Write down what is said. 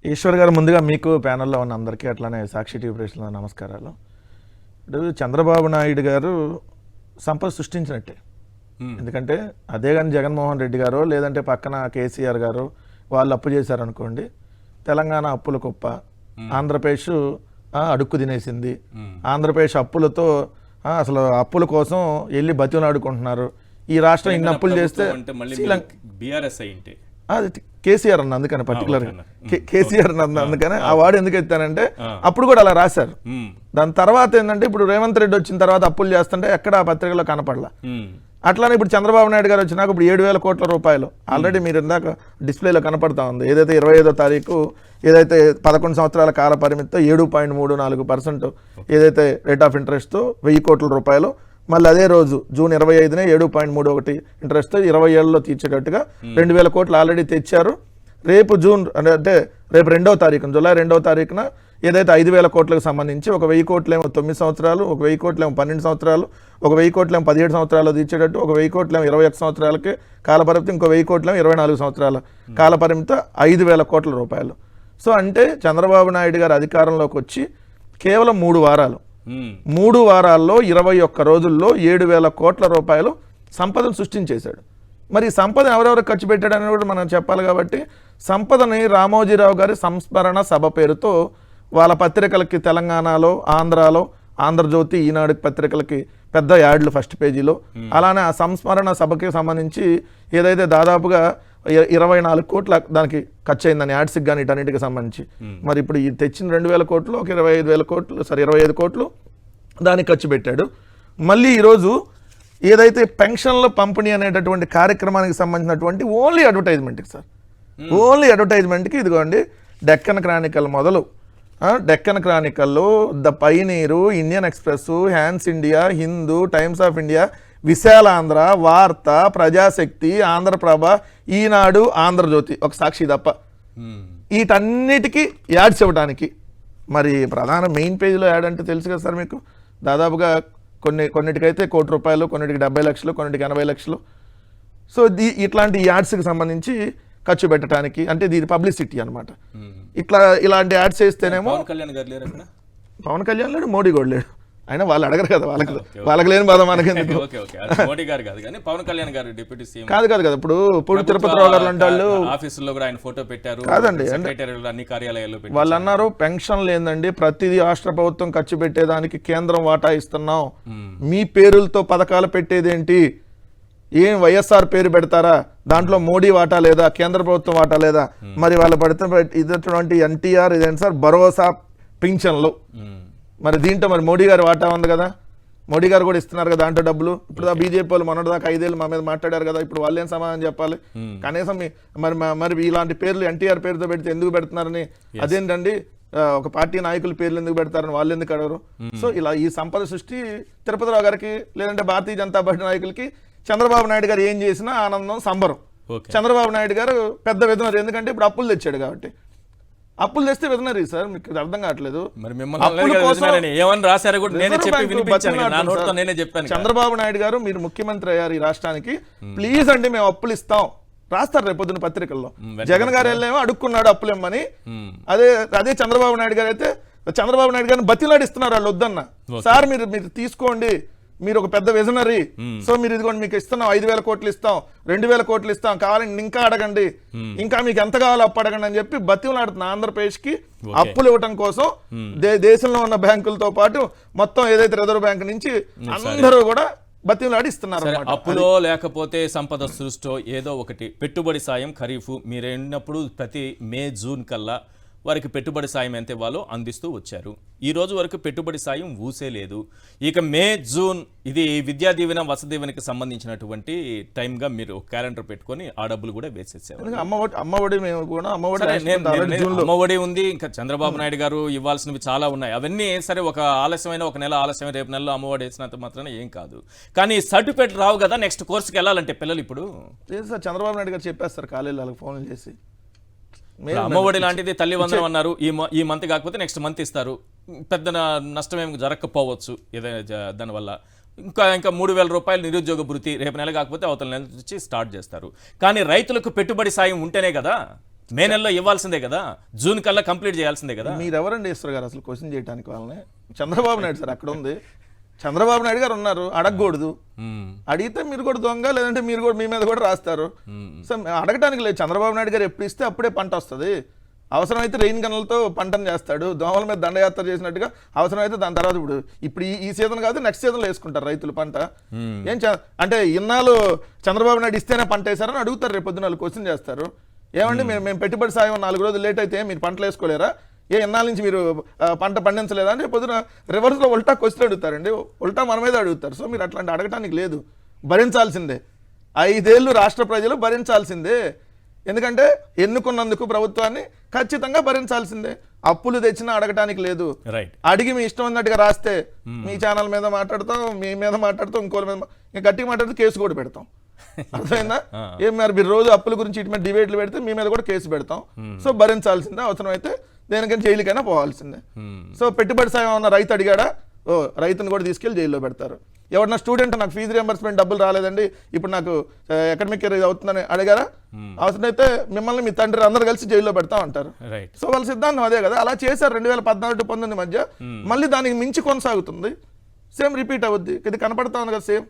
ఈశ్వర్ గారు, ముందుగా మీకు ప్యానెల్లో ఉన్న అందరికీ అట్లానే సాక్షి టీవీ ప్రేక్షకులకు నమస్కారాలు. ఇప్పుడు చంద్రబాబు నాయుడు గారు సంపద సృష్టించినట్టే. ఎందుకంటే అదే కానీ జగన్మోహన్ రెడ్డి గారు లేదంటే పక్కన కేసీఆర్ గారు వాళ్ళు అప్పు చేశారనుకోండి, తెలంగాణ అప్పుల కుప్ప, ఆంధ్రప్రదేశ్ అడుక్కు తినేసింది. ఆంధ్రప్రదేశ్ అప్పులతో అసలు అప్పుల కోసం వెళ్ళి బతిమలాడుకుంటున్నారు. ఈ రాష్ట్రం ఇన్ని అప్పులు చేస్తే అది కేసీఆర్ అన్న, అందుకని పర్టికులర్గా కేసీఆర్ అన్న, అందుకని ఆ వాడు ఎందుకు ఎత్తానంటే అప్పుడు కూడా అలా రాశారు. దాని తర్వాత ఏంటంటే ఇప్పుడు రేవంత్ రెడ్డి వచ్చిన తర్వాత అప్పులు చేస్తుంటే ఎక్కడ ఆ పత్రికలో కనపడలా. అట్లానే ఇప్పుడు చంద్రబాబు నాయుడు గారు వచ్చినాక ఇప్పుడు 7,000 కోట్ల రూపాయలు ఆల్రెడీ మీరు ఇందాక డిస్ప్లేలో కనపడతా ఉంది. ఏదైతే 25వ తారీఖు ఏదైతే 11 సంవత్సరాల కాల పరిమితితో 7.34% ఏదైతే రేట్ ఆఫ్ ఇంట్రెస్ట్తో 1,000 కోట్ల రూపాయలు, మళ్ళీ అదే రోజు జూన్ 25నే 7.31 ఇంట్రెస్ట్ 20 ఏళ్లలో తీర్చేటట్టుగా 2,000 కోట్లు ఆల్రెడీ తెచ్చారు. రేపు జూన్ అంటే రేపు 2వ తారీఖున జూలై 2వ తారీఖున ఏదైతే 5,000 కోట్లకు సంబంధించి ఒక 1,000 కోట్లేమో 9 సంవత్సరాలు, ఒక 1,000 కోట్లేమో 12 సంవత్సరాలు, ఒక 1,000 కోట్లేమో 17 సంవత్సరాలు తీర్చేటట్టు, ఒక 1,000 కోట్లేమో 21 సంవత్సరాలకి కాలపరిమితి, ఇంకో 1,000 కోట్లేమో 24 సంవత్సరాల కాలపరిమితి 5,000 కోట్ల రూపాయలు. సో అంటే చంద్రబాబు నాయుడు గారు అధికారంలోకి వచ్చి కేవలం 3 వారాలు, 3 వారాల్లో 21 రోజుల్లో 7,000 కోట్ల రూపాయలు సంపదను సృష్టించేశాడు. మరి ఈ సంపదను ఎవరెవరు ఖర్చు పెట్టాడని కూడా మనం చెప్పాలి. కాబట్టి సంపదని రామోజీరావు గారి సంస్మరణ సభ పేరుతో వాళ్ళ పత్రికలకి తెలంగాణలో, ఆంధ్రాలో, ఆంధ్రజ్యోతి, ఈనాడు పత్రికలకి పెద్ద యాడ్లు ఫస్ట్ పేజీలో, అలానే ఆ సంస్మరణ సభకి సంబంధించి ఏదైతే దాదాపుగా 24 కోట్ల దానికి ఖర్చు అయిందని యాడ్స్కి కానీ ఇటన్నిటికి సంబంధించి. మరి ఇప్పుడు ఈ తెచ్చిన 2,000 కోట్లు ఒక 25,000 కోట్లు 25 కోట్లు దానికి ఖర్చు పెట్టాడు. మళ్ళీ ఈరోజు ఏదైతే పెన్షన్ల పంపిణీ అనేటటువంటి కార్యక్రమానికి సంబంధించినటువంటి ఓన్లీ అడ్వర్టైజ్మెంట్కి సార్, ఓన్లీ అడ్వర్టైజ్మెంట్కి ఇదిగోండి డెక్కన్ క్రానికల్ మొదలు, డెక్కన్ క్రానికల్లో, the pioneer, Indian Express, Hans India, Hindu, Times of India, Visalaandhra, Vaartha, Prajasakti, Andhraprabha, ఈనాడు, ఆంధ్రజ్యోతి, ఒక సాక్షి తప్ప వీటన్నిటికీ యాడ్స్ ఇవ్వడానికి మరి ప్రధాన మెయిన్ పేజీలో యాడ్ అంటే తెలుసు కదా సార్ మీకు, దాదాపుగా కొన్నిటికైతే 1 కోటి రూపాయలు, కొన్నిటికి 70 లక్షలు, కొన్నిటికి 80 లక్షలు. సో ఇట్లాంటి యాడ్స్కి సంబంధించి ఖర్చు పెట్టడానికి, అంటే దీని పబ్లిసిటీ అనమాట. ఇలాంటి యాడ్స్ చేస్తేనేమో పవన్ కళ్యాణ్ లేడు, మోడీ కూడా లేడు. అయినా వాళ్ళు అడగరు కదా, వాళ్ళకి లేని బాధ మనకి కాదు కదా. ఇప్పుడు పూడి తిరుపతి రావు గారు అంటే కాదండి, వాళ్ళు అన్నారు పెన్షన్ లేదండి, ప్రతిదీ రాష్ట్ర ప్రభుత్వం ఖర్చు పెట్టేదానికి కేంద్రం వాటా ఇస్తున్నాం, మీ పేరులతో పథకాలు పెట్టేదేంటి, ఏం వైఎస్ఆర్ పేరు పెడతారా, దాంట్లో మోడీ వాటా లేదా, కేంద్ర ప్రభుత్వం వాటా లేదా, మరి వాళ్ళు పడితే ఇటువంటి ఎన్టీఆర్ ఇదేంటి సార్ భరోసా పింఛన్లు, మరి దీంట్లో మరి మోడీ గారు వాటా ఉంది కదా, మోడీ గారు కూడా ఇస్తున్నారు కదా దాంట్లో డబ్బులు. ఇప్పుడు బీజేపీ వాళ్ళు మొన్నటిదాకా 5 ఏళ్ళు మా మీద మాట్లాడారు కదా, ఇప్పుడు వాళ్ళు ఏం సమాధానం చెప్పాలి కనీసం. మరి ఇలాంటి పేర్లు ఎన్టీఆర్ పేరుతో పెడితే ఎందుకు పెడుతున్నారని, అదేంటండి ఒక పార్టీ నాయకుల పేర్లు ఎందుకు పెడతారని వాళ్ళు ఎందుకు అడగరు. సో ఇలా ఈ సంపద సృష్టి తిరుపతిరావు గారికి లేదంటే భారతీయ జనతా పార్టీ నాయకులకి చంద్రబాబు నాయుడు గారు ఏం చేసినా ఆనందం, సంబరం. చంద్రబాబు నాయుడు గారు పెద్ద విధనరీ, ఎందుకంటే ఇప్పుడు అప్పులు తెచ్చాడు కాబట్టి. అప్పులు తెస్తే విధనరీ సార్, మీకు అర్థం కావట్లేదు. చంద్రబాబు నాయుడు గారు మీరు ముఖ్యమంత్రి అయ్యారు ఈ రాష్ట్రానికి, ప్లీజ్ అండి మేము అప్పులు ఇస్తాం రాస్తారు రేపు పొద్దున పత్రికల్లో. జగన్ గారు వెళ్ళేమో అడుక్కున్నాడు అప్పులేమని, అదే చంద్రబాబు నాయుడు గారు అయితే చంద్రబాబు నాయుడు గారిని బతిలాడిస్తున్నారు వాళ్ళు వద్దన్న. సార్ మీరు తీసుకోండి, మీరు ఒక పెద్ద విజనరీ, సో మీరు ఇదిగోండి మీకు ఇస్తున్నాం 5,000 కోట్లు ఇస్తాం, 2,000 కోట్లు ఇస్తాం, కావాలండి ఇంకా అడగండి, ఇంకా మీకు ఎంత కావాలో అప్పు అడగండి అని చెప్పి బతిమలాడుతున్నా ఆంధ్రప్రదేశ్ కి అప్పులు ఇవ్వటం కోసం. దేశంలో ఉన్న బ్యాంకులతో పాటు మొత్తం ఏదైతే రిజర్వ్ బ్యాంక్ నుంచి అందరూ కూడా బతిమలాడి ఇస్తున్నారు. అప్పులో లేకపోతే సంపద సృష్టో ఏదో ఒకటి పెట్టుబడి సాయం ఖరీఫ్ మీరు ఎన్నప్పుడు ప్రతి మే జూన్ కల్లా వారికి పెట్టుబడి సాయం ఎంత ఇవ్వాలో అందిస్తూ వచ్చారు. ఈ రోజు వరకు పెట్టుబడి సాయం ఊసే లేదు. ఇక మే జూన్ ఇది విద్యా దీవెన వసతి దీవెనకి సంబంధించినటువంటి టైంగా మీరు క్యాలెండర్ పెట్టుకొని ఆ డబ్బులు కూడా వేసేసారు. అమ్మఒడి ఉంది, ఇంకా చంద్రబాబు నాయుడు గారు ఇవ్వాల్సినవి చాలా ఉన్నాయి. అవన్నీ సరే, ఒక ఆలస్యమైన ఒక నెల ఆలస్యమైన రేపు నెలలో అమ్మఒడి వేసినంత మాత్రాన ఏం కాదు. కానీ సర్టిఫికేట్ రావు కదా నెక్స్ట్ కోర్సుకి వెళ్ళాలంటే పిల్లలు. ఇప్పుడు చంద్రబాబు నాయుడు గారు చెప్పేస్తారు కాలేజీలకు ఫోన్లు చేసి, అమ్మఒడి లాంటిది తల్లి వందనం అన్నారు, ఈ మంత్ కాకపోతే నెక్స్ట్ మంత్ ఇస్తారు, పెద్ద నష్టం ఏమి జరగకపోవచ్చు ఏదైనా దానివల్ల. ఇంకా 3,000 రూపాయలు నిరుద్యోగ భృతి రేపు నెల కాకపోతే అవతల నెల నుంచి స్టార్ట్ చేస్తారు. కానీ రైతులకు పెట్టుబడి సాయం ఉంటేనే కదా మే నెలలో ఇవ్వాల్సిందే కదా, జూన్ కల్లా కంప్లీట్ చేయాల్సిందే కదా. మీరెవరండి ఈశ్వర్ గారు అసలు క్వశ్చన్ చేయడానికి వాళ్ళని? చంద్రబాబు నాయుడు సార్ అక్కడ ఉంది, చంద్రబాబు నాయుడు గారు ఉన్నారు, అడగకూడదు. అడిగితే మీరు కూడా దొంగ, లేదంటే మీరు కూడా మీ మీద కూడా రాస్తారు. సో అడగటానికి లేదు, చంద్రబాబు నాయుడు గారు ఎప్పుడు ఇస్తే అప్పుడే పంట వస్తుంది. అవసరమైతే రెయిన్ గన్లతో పంటను చేస్తాడు, దోమల మీద దండయాత్ర చేసినట్టుగా. అవసరమైతే దాని తర్వాత ఇప్పుడు ఈ సీజన్ కాదు, నెక్స్ట్ సీజన్లో వేసుకుంటారు రైతులు పంట. అంటే ఇన్నాళ్ళు చంద్రబాబు నాయుడు ఇస్తేనే పంట వేశారని అడుగుతారు, రేపు పొద్దున వాళ్ళు క్వశ్చన్ చేస్తారు. ఏమండి మేము పెట్టుబడి సాయం 4 రోజులు లేట్ అయితే మీరు పంటలు వేసుకోలేరా, ఇన్నాళ్ళ నుంచి మీరు పంట పండించలేదా అని పొద్దున రివర్స్లో ఉల్టా క్వశ్చన్ అడుగుతారండి, ఉల్టా మన మీద అడుగుతారు. సో మీరు అట్లాంటి అడగటానికి లేదు, భరించాల్సిందే. 5 ఏళ్ళు రాష్ట్ర ప్రజలు భరించాల్సిందే. ఎందుకంటే ఎన్నుకున్నందుకు ప్రభుత్వాన్ని ఖచ్చితంగా భరించాల్సిందే. అప్పులు తెచ్చినా అడగటానికి లేదు. అడిగి మీ ఇష్టం ఉన్నట్టుగా రాస్తే మీ ఛానల్ మీద మాట్లాడతాం, మీ మీద మాట్లాడతాం, ఇంకోళ్ళ మీద గట్టిగా మాట్లాడితే కేసు కూడా పెడతాం. అర్థమైందా? ఏం మరి మీరు రోజు అప్పుల గురించి ఇటు మీద డిబేట్లు పెడితే మీ మీద కూడా కేసు పెడతాం. సో భరించాల్సిందే, అవసరమైతే దేనికైనా జైలుకైనా పోవాల్సిందే. సో పెట్టుబడి సాయం ఉన్న రైతు అడిగాడా, రైతుని కూడా తీసుకెళ్లి జైల్లో పెడతారు. ఎవరన్నా స్టూడెంట్ నాకు ఫీజు రియంబర్స్మెంట్ డబ్బులు రాలేదండి, ఇప్పుడు నాకు అకాడమిక్ ఇయర్ అవుతుందని అడిగారా, అవసరమైతే మిమ్మల్ని మీ తండ్రి అందరు కలిసి జైల్లో పెడతాం అంటారు. సో వాళ్ళ సిద్ధాంతం అదే కదా. అలా చేశారు 2014-19 మధ్య. మళ్ళీ దానికి మించి కొనసాగుతుంది, సేమ్ రిపీట్ అవుద్ది. ఇది కనపడతా ఉంది కదా సేమ్.